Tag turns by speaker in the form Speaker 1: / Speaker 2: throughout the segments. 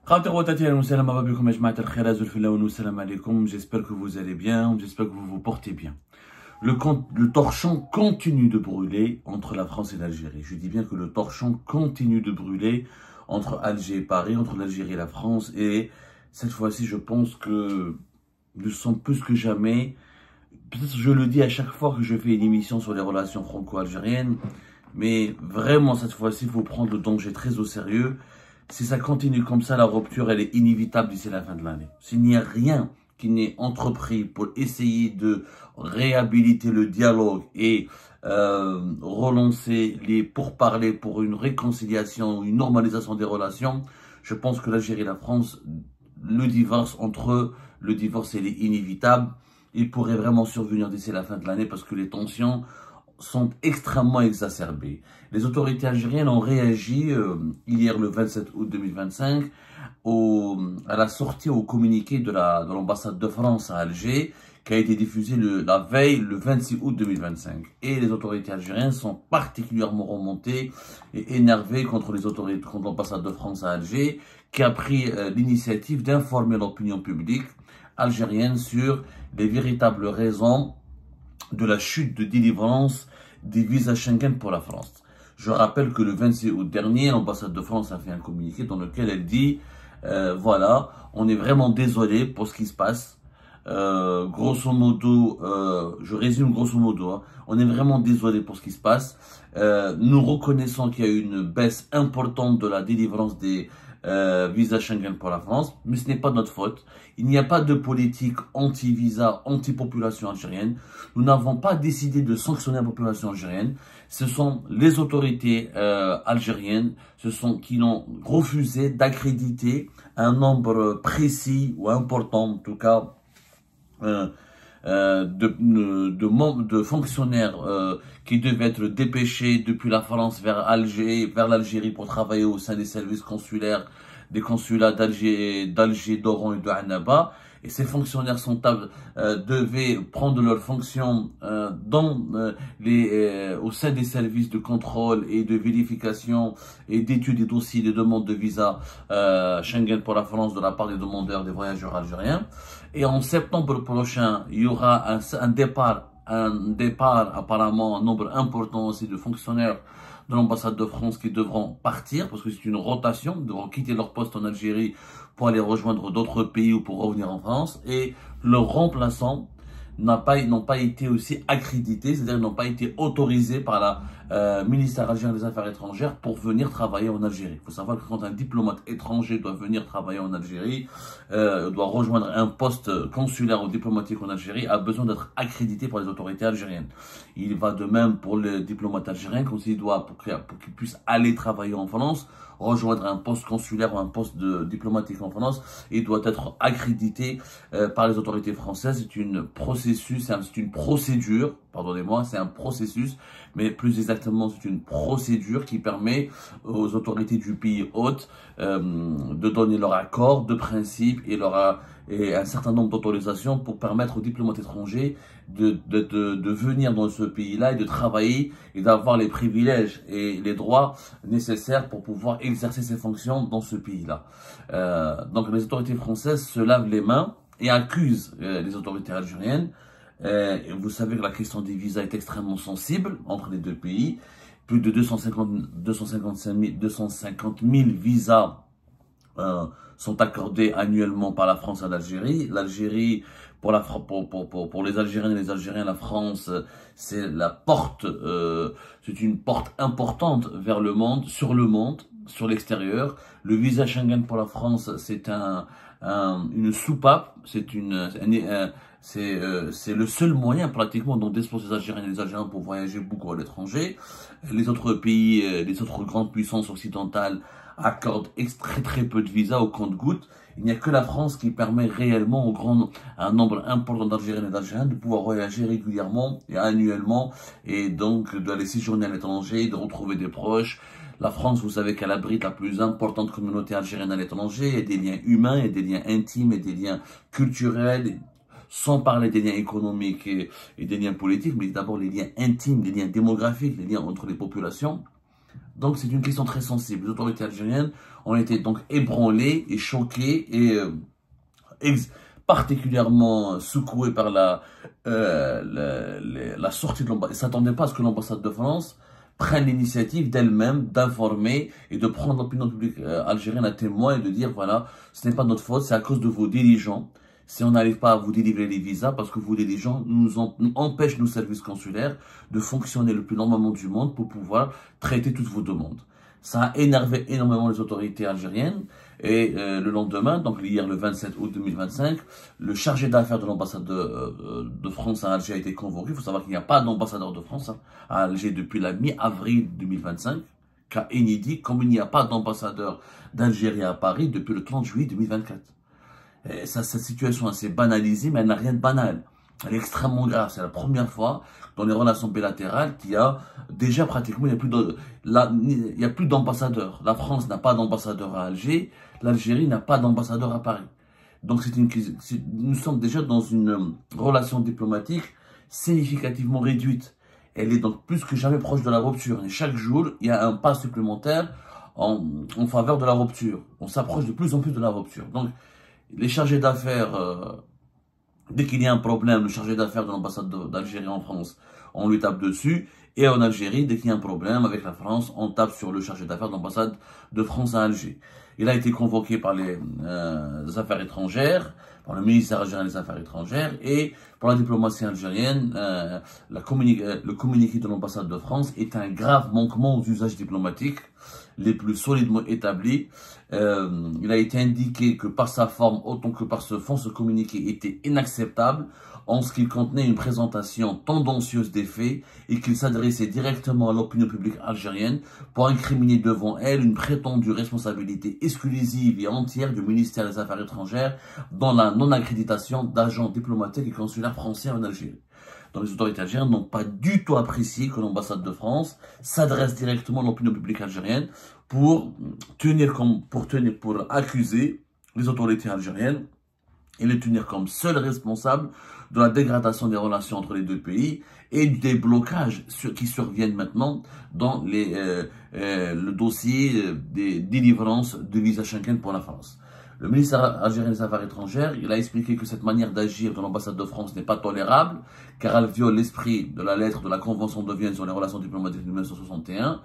Speaker 1: J'espère que vous allez bien, j'espère que vous vous portez bien. Le torchon continue de brûler entre la France et l'Algérie. Je dis bien que le torchon continue de brûler entre Alger et Paris, entre l'Algérie et la France. Et cette fois-ci, je pense que nous sommes plus que jamais. Peut-être que je le dis à chaque fois que je fais une émission sur les relations franco-algériennes. Mais vraiment, cette fois-ci, il faut prendre le danger très au sérieux. Si ça continue comme ça, la rupture, elle est inévitable d'ici la fin de l'année. S'il n'y a rien qui n'est entrepris pour essayer de réhabiliter le dialogue et relancer les pourparlers pour une réconciliation, une normalisation des relations, je pense que l'Algérie et la France, le divorce entre eux, le divorce, il est inévitable. Il pourrait vraiment survenir d'ici la fin de l'année parce que les tensions sont extrêmement exacerbées. Les autorités algériennes ont réagi hier le 27 août 2025 à la sortie au communiqué de l'ambassade de France à Alger qui a été diffusé la veille le 26 août 2025. Et les autorités algériennes sont particulièrement remontées et énervées contre l'ambassade de France à Alger qui a pris l'initiative d'informer l'opinion publique algérienne sur les véritables raisons de la chute de délivrance des visas Schengen pour la France. Je rappelle que le 26 août dernier, l'ambassade de France a fait un communiqué dans lequel elle dit voilà, on est vraiment désolé pour ce qui se passe. Grosso modo, je résume grosso modo, hein, on est vraiment désolé pour ce qui se passe. Nous reconnaissons qu'il y a eu une baisse importante de la délivrance des visa Schengen pour la France, mais ce n'est pas notre faute. Il n'y a pas de politique anti-visa, anti-population algérienne. Nous n'avons pas décidé de sanctionner la population algérienne. Ce sont les autorités algériennes qui ont refusé d'accréditer un nombre précis ou important, en tout cas, de fonctionnaires qui devaient être dépêchés depuis la France vers l'Algérie pour travailler au sein des services consulaires, des consulats d'Alger, d'Oran et de Annaba. Et ces fonctionnaires devaient prendre leurs fonctions au sein des services de contrôle et de vérification et d'études des dossiers de demande de visa Schengen pour la France de la part des demandeurs, des voyageurs algériens. Et en septembre prochain, il y aura un départ apparemment, un nombre important aussi de fonctionnaires de l'ambassade de France qui devront partir parce que c'est une rotation, ils devront quitter leur poste en Algérie pour aller rejoindre d'autres pays ou pour revenir en France. Et leurs remplaçants n'ont pas été aussi accrédités, c'est-à-dire n'ont pas été autorisés par la ministère algérien des Affaires étrangères pour venir travailler en Algérie. Il faut savoir que quand un diplomate étranger doit venir travailler en Algérie, doit rejoindre un poste consulaire ou diplomatique en Algérie, a besoin d'être accrédité par les autorités algériennes. Il va de même pour le diplomate algérien, quand il doit, pour qu'il puisse aller travailler en France, rejoindre un poste consulaire ou un poste diplomatique en France, il doit être accrédité par les autorités françaises. C'est une procédure, pardonnez-moi, c'est un processus, mais plus exactement, c'est une procédure qui permet aux autorités du pays hôte de donner leur accord de principe et un certain nombre d'autorisations pour permettre aux diplomates étrangers de venir dans ce pays-là et de travailler et d'avoir les privilèges et les droits nécessaires pour pouvoir exercer ses fonctions dans ce pays-là. Donc les autorités françaises se lavent les mains et accusent les autorités algériennes. Vous savez que la question des visas est extrêmement sensible entre les deux pays. Plus de 250 000 visas sont accordés annuellement par la France à l'Algérie. L'Algérie, pour les Algériennes et les Algériens, la France, c'est une porte importante vers le monde, sur l'extérieur. Le visa Schengen pour la France, c'est une soupape, c'est le seul moyen pratiquement dont disposent les Algériens et les Algériens pour voyager beaucoup à l'étranger. Les autres pays, les autres grandes puissances occidentales accordent très peu de visas au compte-gouttes. Il n'y a que la France qui permet réellement à un nombre important d'Algériens et d'Algériens de pouvoir voyager régulièrement et annuellement et donc d'aller séjourner à l'étranger, de retrouver des proches. La France, vous savez qu'elle abrite la plus importante communauté algérienne à l'étranger. Il y a des liens humains, il y a des liens intimes, il y a des liens culturels, sans parler des liens économiques et des liens politiques, mais d'abord les liens intimes, les liens démographiques, les liens entre les populations. Donc c'est une question très sensible. Les autorités algériennes ont été donc ébranlées et choquées et particulièrement secouées par la sortie de l'ambassade. Ils ne s'attendaient pas à ce que l'ambassade de France prenne l'initiative d'elle-même d'informer et de prendre l'opinion publique algérienne à témoin et de dire voilà, ce n'est pas notre faute, c'est à cause de vos dirigeants. Si on n'arrive pas à vous délivrer les visas, parce que vos dirigeants nous empêchent, nos services consulaires, de fonctionner le plus normalement du monde pour pouvoir traiter toutes vos demandes. Ça a énervé énormément les autorités algériennes. Et le lendemain, donc hier le 27 août 2025, le chargé d'affaires de l'ambassade de France à Alger a été convoqué. Il faut savoir qu'il n'y a pas d'ambassadeur de France à Alger depuis la mi-avril 2025, qu'a inédit, comme il n'y a pas d'ambassadeur d'Algérie à Paris depuis le 30 juillet 2024. Et ça, cette situation assez banalisée, mais elle n'a rien de banal. Elle est extrêmement grave. C'est la première fois dans les relations bilatérales qu'il y a déjà pratiquement, il n'y a plus d'ambassadeur. La France n'a pas d'ambassadeur à Alger. L'Algérie n'a pas d'ambassadeur à Paris. Donc nous sommes déjà dans une relation diplomatique significativement réduite. Elle est donc plus que jamais proche de la rupture. Et chaque jour, il y a un pas supplémentaire en faveur de la rupture. On s'approche de plus en plus de la rupture. Donc, les chargés d'affaires, dès qu'il y a un problème, le chargé d'affaires de l'ambassade d'Algérie en France, on lui tape dessus. Et en Algérie, dès qu'il y a un problème avec la France, on tape sur le chargé d'affaires de l'ambassade de France à Alger. Il a été convoqué par les affaires étrangères, par le ministère algérien des Affaires étrangères et pour la diplomatie algérienne, le communiqué de l'ambassade de France est un grave manquement aux usages diplomatiques les plus solidement établis. Il a été indiqué que par sa forme autant que par ce fond, ce communiqué était inacceptable en ce qu'il contenait une présentation tendancieuse des faits et qu'il s'adressait directement à l'opinion publique algérienne pour incriminer devant elle une prétendue responsabilité exclusive et entière du ministère des Affaires étrangères dans la non-accréditation d'agents diplomatiques et consulaires français en Algérie. Donc les autorités algériennes n'ont pas du tout apprécié que l'ambassade de France s'adresse directement à l'opinion publique algérienne pour accuser les autorités algériennes et les tenir comme seuls responsables de la dégradation des relations entre les deux pays et des blocages qui surviennent maintenant dans le dossier des délivrances de visa Schengen pour la France. Le ministère algérien des Affaires étrangères, il a expliqué que cette manière d'agir de l'ambassade de France n'est pas tolérable, car elle viole l'esprit de la lettre de la Convention de Vienne sur les relations diplomatiques de 1961.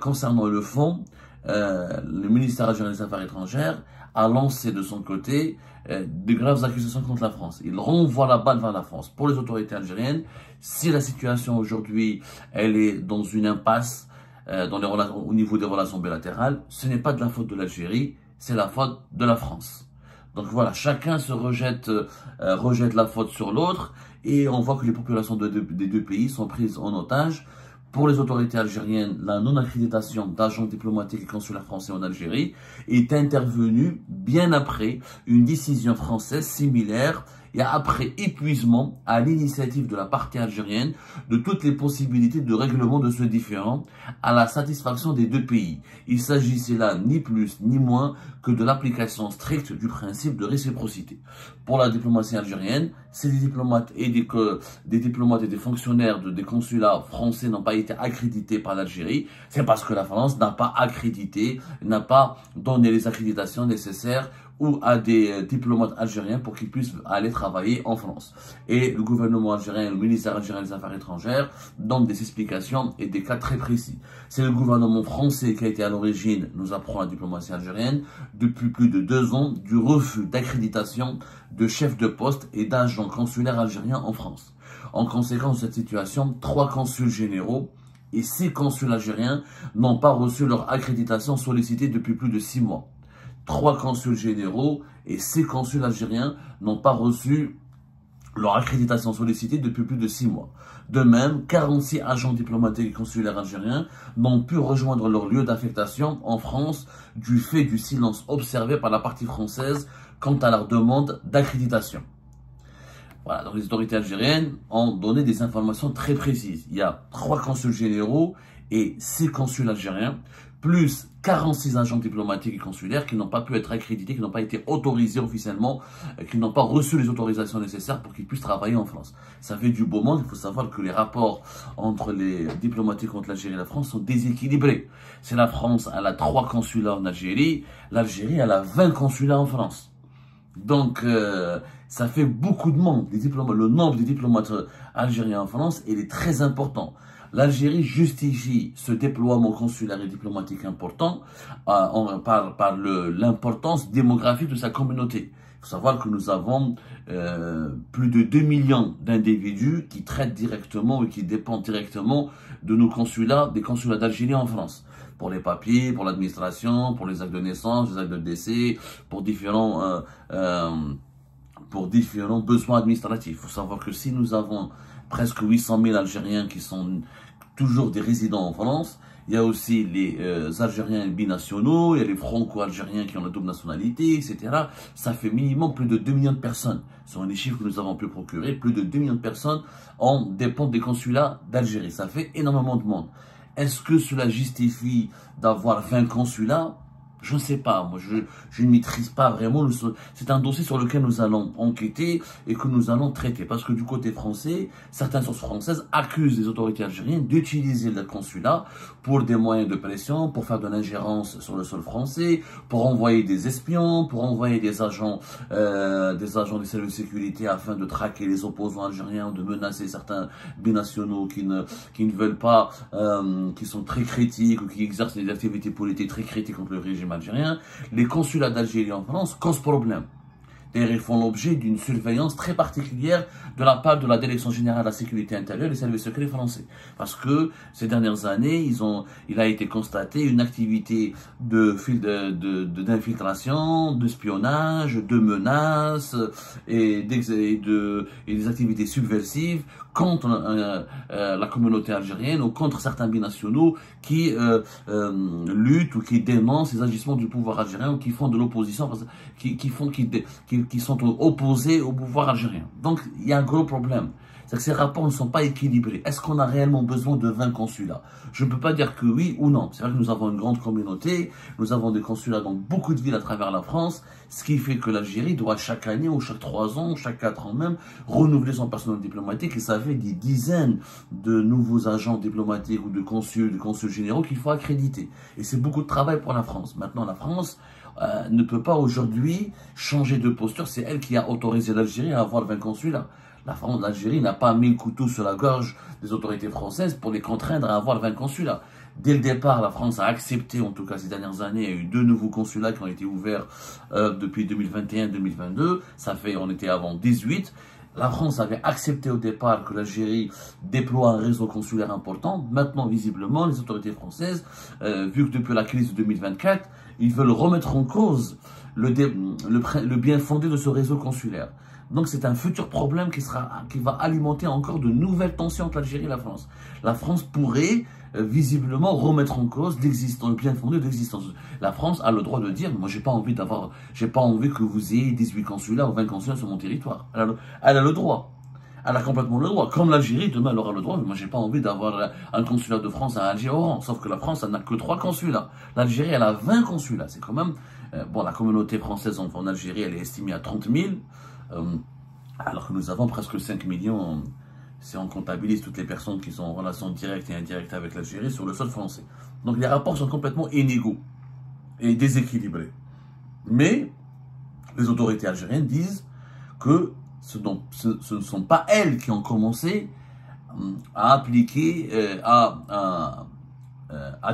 Speaker 1: Concernant le fond, le ministère algérien des Affaires étrangères a lancé de son côté de graves accusations contre la France. Il renvoie la balle vers la France. Pour les autorités algériennes, si la situation aujourd'hui, elle est dans une impasse au niveau des relations bilatérales, ce n'est pas de la faute de l'Algérie, c'est la faute de la France. Donc voilà, chacun se rejette la faute sur l'autre et on voit que les populations des deux pays sont prises en otage. Pour les autorités algériennes, la non-accréditation d'agents diplomatiques et consulaires français en Algérie est intervenue bien après une décision française similaire et après épuisement à l'initiative de la partie algérienne de toutes les possibilités de règlement de ce différend à la satisfaction des deux pays. Il s'agissait là ni plus ni moins que de l'application stricte du principe de réciprocité. Pour la diplomatie algérienne, si des diplomates et des fonctionnaires des consulats français n'ont pas été accrédités par l'Algérie, c'est parce que la France n'a pas accrédité, n'a pas donné les accréditations nécessaires ou à des diplomates algériens pour qu'ils puissent aller travailler en France. Et le gouvernement algérien, le ministère algérien des Affaires étrangères donnent des explications et des cas très précis. C'est le gouvernement français qui a été à l'origine, nous apprend la diplomatie algérienne, depuis plus de 2 ans, du refus d'accréditation de chefs de poste et d'agents consulaires algériens en France. En conséquence de cette situation, 3 consuls généraux et 6 consuls algériens n'ont pas reçu leur accréditation sollicitée depuis plus de 6 mois. 3 consuls généraux et 6 consuls algériens n'ont pas reçu leur accréditation sollicitée depuis plus de 6 mois. De même, 46 agents diplomatiques et consulaires algériens n'ont pu rejoindre leur lieu d'affectation en France du fait du silence observé par la partie française quant à leur demande d'accréditation. Voilà, donc les autorités algériennes ont donné des informations très précises. Il y a 3 consuls généraux et 6 consuls algériens plus 46 agents diplomatiques et consulaires qui n'ont pas pu être accrédités, qui n'ont pas été autorisés officiellement, qui n'ont pas reçu les autorisations nécessaires pour qu'ils puissent travailler en France. Ça fait du beau monde. Il faut savoir que les rapports entre les diplomatiques entre l'Algérie et la France sont déséquilibrés. C'est la France, elle a 3 consulats en Algérie, l'Algérie, elle a 20 consulats en France. Donc, ça fait beaucoup de monde. Le nombre de diplomates algériens en France, il est très important. L'Algérie justifie ce déploiement consulaire et diplomatique important par l'importance démographique de sa communauté. Il faut savoir que nous avons plus de 2 millions d'individus qui traitent directement et qui dépendent directement de nos consulats, des consulats d'Algérie en France. Pour les papiers, pour l'administration, pour les actes de naissance, les actes de décès, pour différents besoins administratifs. Il faut savoir que si nous avons presque 800 000 Algériens qui sont toujours des résidents en France, il y a aussi les Algériens binationaux, il y a les Franco-Algériens qui ont la double nationalité, etc. Ça fait minimum plus de 2 millions de personnes. Ce sont les chiffres que nous avons pu procurer. Plus de 2 millions de personnes dépendent des consulats d'Algérie. Ça fait énormément de monde. Est-ce que cela justifie d'avoir 20 consulats? Je ne sais pas, moi je ne maîtrise pas vraiment. C'est un dossier sur lequel nous allons enquêter et que nous allons traiter. Parce que du côté français, certaines sources françaises accusent les autorités algériennes d'utiliser le consulat pour des moyens de pression, pour faire de l'ingérence sur le sol français, pour envoyer des espions, pour envoyer des agents des services de sécurité afin de traquer les opposants algériens, de menacer certains binationaux qui ne veulent pas, qui sont très critiques ou qui exercent des activités politiques très critiques contre le régime algérien. Les consulats d'Algérie en France causent problème. D'ailleurs, ils font l'objet d'une surveillance très particulière de la part de la Direction générale de la sécurité intérieure et des services secrets français. Parce que ces dernières années, il a été constaté une activité d'infiltration, d'espionnage, de menaces et des activités subversives contre la communauté algérienne ou contre certains binationaux qui luttent ou qui dénoncent les agissements du pouvoir algérien ou qui font de l'opposition, qui sont opposés au pouvoir algérien. Donc, il y a un gros problème. C'est que ces rapports ne sont pas équilibrés. Est-ce qu'on a réellement besoin de 20 consulats? Je ne peux pas dire que oui ou non. C'est vrai que nous avons une grande communauté, nous avons des consulats dans beaucoup de villes à travers la France, ce qui fait que l'Algérie doit chaque année, ou chaque 3 ans, ou chaque 4 ans même, renouveler son personnel diplomatique, et ça fait des dizaines de nouveaux agents diplomatiques ou de consuls généraux qu'il faut accréditer. Et c'est beaucoup de travail pour la France. Maintenant, la France ne peut pas aujourd'hui changer de posture. C'est elle qui a autorisé l'Algérie à avoir 20 consulats. L'Algérie n'a pas mis le couteau sur la gorge des autorités françaises pour les contraindre à avoir 20 consulats. Dès le départ, la France a accepté, en tout cas ces dernières années, il y a eu 2 nouveaux consulats qui ont été ouverts depuis 2021-2022. On était avant 18. La France avait accepté au départ que l'Algérie déploie un réseau consulaire important. Maintenant, visiblement, les autorités françaises, vu que depuis la crise de 2024, ils veulent remettre en cause le bien fondé de ce réseau consulaire. Donc c'est un futur problème qui va alimenter encore de nouvelles tensions entre l'Algérie et la France. La France pourrait visiblement remettre en cause le bien fondé de l'existence. La France a le droit de dire, moi j'ai pas envie que vous ayez 18 consulats ou 20 consulats sur mon territoire. Elle a le droit. Elle a complètement le droit. Comme l'Algérie, demain elle aura le droit, mais moi j'ai pas envie d'avoir un consulat de France à Alger-Oran. Sauf que la France, elle n'a que 3 consulats. L'Algérie, elle a 20 consulats. C'est quand même... bon, la communauté française en Algérie, elle est estimée à 30 000. Alors que nous avons presque 5 millions, si on comptabilise toutes les personnes qui sont en relation directe et indirecte avec l'Algérie sur le sol français. Donc les rapports sont complètement inégaux et déséquilibrés. Mais les autorités algériennes disent que ce ne sont pas elles qui ont commencé à appliquer, à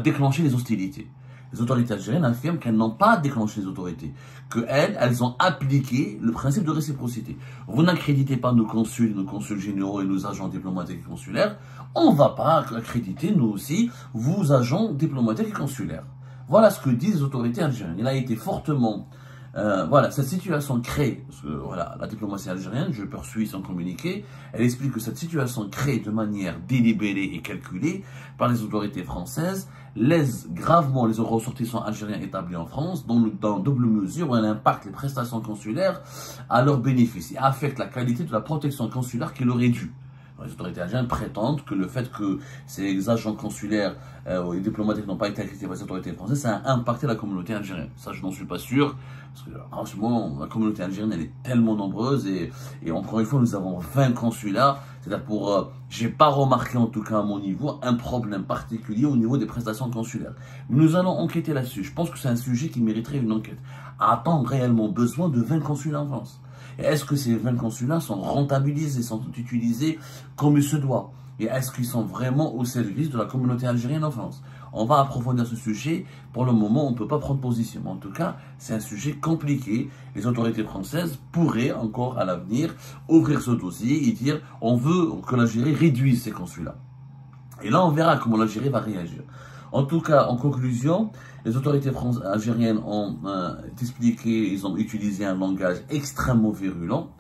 Speaker 1: déclencher les hostilités. Les autorités algériennes affirment qu'elles n'ont pas déclenché les autorités, qu'elles ont appliqué le principe de réciprocité. Vous n'accréditez pas nos consuls généraux et nos agents diplomatiques et consulaires, on ne va pas accréditer, nous aussi, vos agents diplomatiques et consulaires. Voilà ce que disent les autorités algériennes. Il a été fortement... voilà, cette situation crée, parce que voilà, la diplomatie algérienne, je poursuis son communiqué, elle explique que cette situation crée de manière délibérée et calculée par les autorités françaises, lèse gravement les ressortissants algériens établis en France, dans double mesure où elle impacte les prestations consulaires à leur bénéfice et affecte la qualité de la protection consulaire qui leur est due. Les autorités algériennes prétendent que le fait que ces agents consulaires et diplomatiques n'ont pas été accrédités par les autorités françaises, ça a impacté la communauté algérienne. Ça, je n'en suis pas sûr, parce que franchement, la communauté algérienne, elle est tellement nombreuse, et encore une fois, nous avons 20 consulats, c'est-à-dire j'ai pas remarqué, en tout cas à mon niveau, un problème particulier au niveau des prestations consulaires. Nous allons enquêter là-dessus. Je pense que c'est un sujet qui mériterait une enquête. A-t-on réellement besoin de 20 consulats en France? Et est-ce que ces 20 consulats sont rentabilisés, sont utilisés comme il se doit? Et est-ce qu'ils sont vraiment au service de la communauté algérienne en France? On va approfondir ce sujet. Pour le moment, on ne peut pas prendre position. En tout cas, c'est un sujet compliqué. Les autorités françaises pourraient encore à l'avenir ouvrir ce dossier et dire on veut que l'Algérie réduise ses consulats. Et là, on verra comment l'Algérie va réagir. En tout cas, en conclusion, les autorités algériennes ont expliqué, ils ont utilisé un langage extrêmement virulent.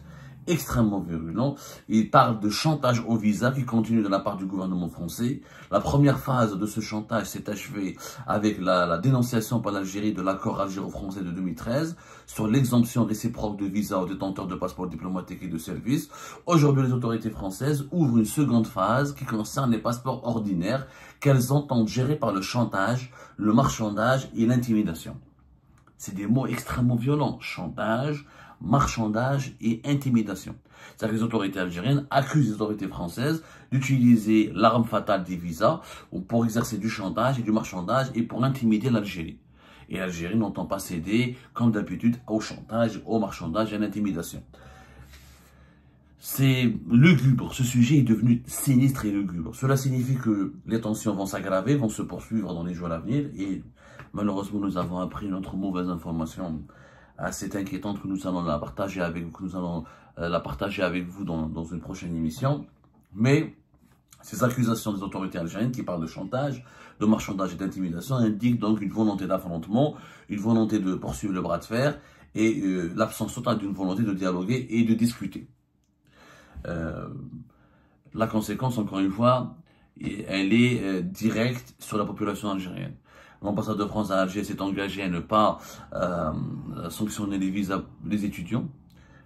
Speaker 1: Ils parlent de chantage au visa qui continue de la part du gouvernement français. La première phase de ce chantage s'est achevée avec la dénonciation par l'Algérie de l'accord algéro-français de 2013 sur l'exemption réciproque de visa aux détenteurs de passeports diplomatiques et de services. Aujourd'hui, les autorités françaises ouvrent une seconde phase qui concerne les passeports ordinaires qu'elles entendent gérer par le chantage, le marchandage et l'intimidation. C'est des mots extrêmement violents. Chantage, marchandage et intimidation. C'est-à-dire que les autorités algériennes accusent les autorités françaises d'utiliser l'arme fatale des visas pour exercer du chantage et du marchandage et pour intimider l'Algérie. Et l'Algérie n'entend pas céder, comme d'habitude, au chantage, au marchandage et à l'intimidation. C'est lugubre, ce sujet est devenu sinistre et lugubre. Cela signifie que les tensions vont s'aggraver, vont se poursuivre dans les jours à venir, et malheureusement nous avons appris une autre mauvaise information assez inquiétante que nous allons la partager avec vous, dans une prochaine émission. Mais ces accusations des autorités algériennes qui parlent de chantage, de marchandage et d'intimidation indiquent donc une volonté d'affrontement, une volonté de poursuivre le bras de fer et l'absence totale d'une volonté de dialoguer et de discuter. La conséquence, encore une fois, elle est directe sur la population algérienne. L'ambassade de France à Alger s'est engagée à ne pas sanctionner les visas des étudiants,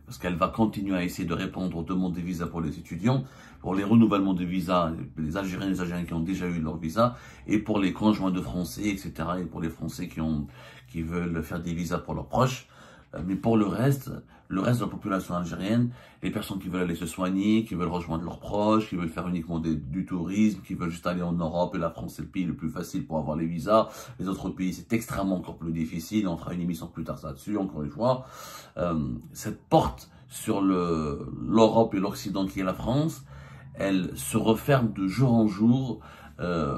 Speaker 1: parce qu'elle va continuer à essayer de répondre aux demandes de visas pour les étudiants, pour les renouvellements de visas, les Algériens qui ont déjà eu leur visa, et pour les conjoints de Français, etc., et pour les Français qui veulent faire des visas pour leurs proches. Mais pour le reste de la population algérienne, les personnes qui veulent aller se soigner, qui veulent rejoindre leurs proches, qui veulent faire uniquement du tourisme, qui veulent juste aller en Europe, et la France c'est le pays le plus facile pour avoir les visas. Les autres pays c'est extrêmement encore plus difficile, on fera une émission plus tard là-dessus, encore une fois. Cette porte sur l'Europe et l'Occident qui est la France, elle se referme de jour en jour, elle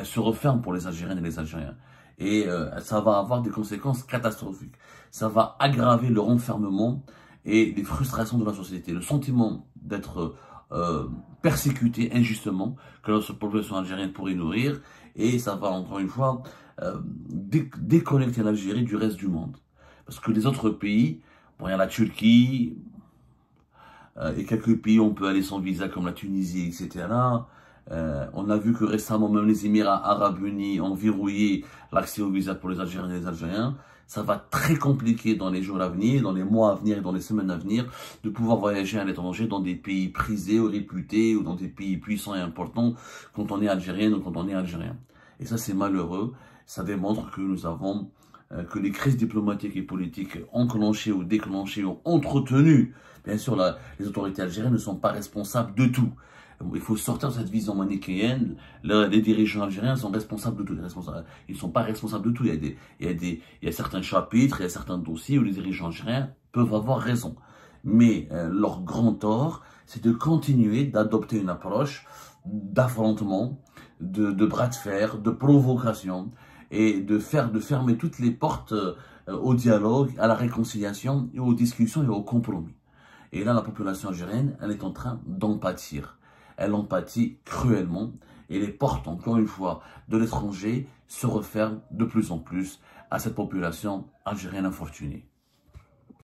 Speaker 1: se referme pour les Algériennes et les Algériens. Et ça va avoir des conséquences catastrophiques. Ça va aggraver le renfermement et les frustrations de la société. Le sentiment d'être persécuté injustement que notre population algérienne pourrait nourrir. Et ça va encore une fois déconnecter l'Algérie du reste du monde. Parce que les autres pays, bon, il y a la Turquie et quelques pays où on peut aller sans visa comme la Tunisie, etc. On a vu que récemment, même les Émirats Arabes Unis ont verrouillé l'accès au visa pour les Algériens et les Algériens. Ça va très compliquer dans les jours à venir, dans les mois à venir et dans les semaines à venir, de pouvoir voyager à l'étranger dans des pays prisés ou réputés ou dans des pays puissants et importants quand on est algérien ou quand on est algérien. Et ça, c'est malheureux. Ça démontre que nous avons, que les crises diplomatiques et politiques enclenchées ou déclenchées ou entretenues, bien sûr, les autorités algériennes ne sont pas responsables de tout. Il faut sortir de cette vision manichéenne. Les dirigeants algériens sont responsables de tout. Ils ne sont pas responsables de tout. Il y a certains chapitres, il y a certains dossiers où les dirigeants algériens peuvent avoir raison. Mais leur grand tort, c'est de continuer d'adopter une approche d'affrontement, de bras de fer, de provocation, et de fermer toutes les portes au dialogue, à la réconciliation, et aux discussions et aux compromis. Et là, la population algérienne, elle est en train d'en pâtir. Elle en pâtit cruellement et les portes, encore une fois, de l'étranger se referment de plus en plus à cette population algérienne infortunée.